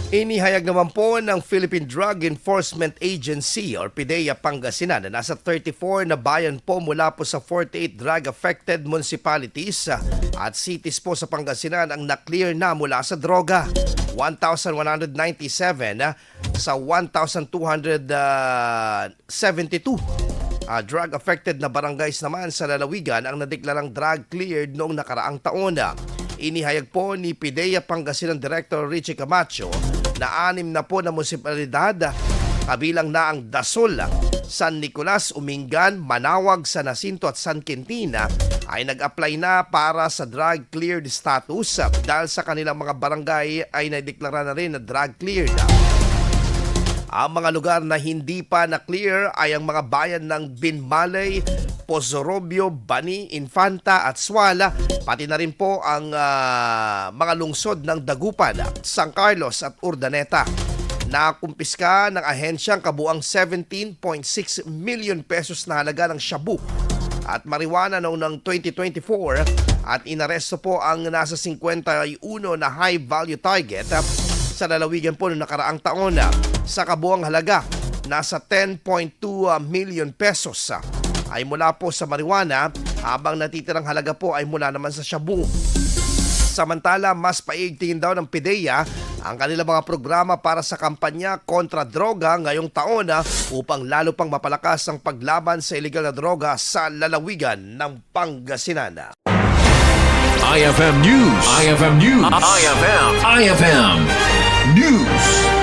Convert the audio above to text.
Inihayag naman po ng Philippine Drug Enforcement Agency or PDEA Pangasinan na nasa 34 na bayan po mula po sa 48 drug-affected municipalities at cities po sa Pangasinan ang na-clear na mula sa droga. 1,197 sa 1,272 drug-affected na barangays naman sa lalawigan ang nadeklarang drug-cleared noong nakaraang taon. Inihayag po ni PDEA Pangasinan Director Richie Camacho na 6 na po na munisipalidad kabilang na ang Dasol, San Nicolas, Umingan, Manawag, San Jacinto at San Quintina ay nag-apply na para sa drug cleared status dahil sa kanilang mga barangay ay nadeklara na rin na drug cleared. Ang mga lugar na hindi pa na-clear ay ang mga bayan ng Binmalay, Pozorobio, Bani, Infanta at Suala, pati na rin po ang mga lungsod ng Dagupan, San Carlos at Urdaneta. Nakumpiska ng ahensyang kabuang 17.6 million pesos na halaga ng shabu at marijuana noong ng 2024 at inaresto po ang nasa 51 na high value target sa lalawigan po noong nakaraang taon. Sa kabuang halaga, nasa 10.2 million pesos ay mula po sa marijuana habang natitirang halaga po ay mula naman sa shabu. Samantala, mas paigtingin daw ng PDEA ang kanilang mga programa para sa kampanya kontra droga ngayong taon upang lalo pang mapalakas ang paglaban sa illegal na droga sa lalawigan ng Pangasinan. IFM News. IFM News. IFM News.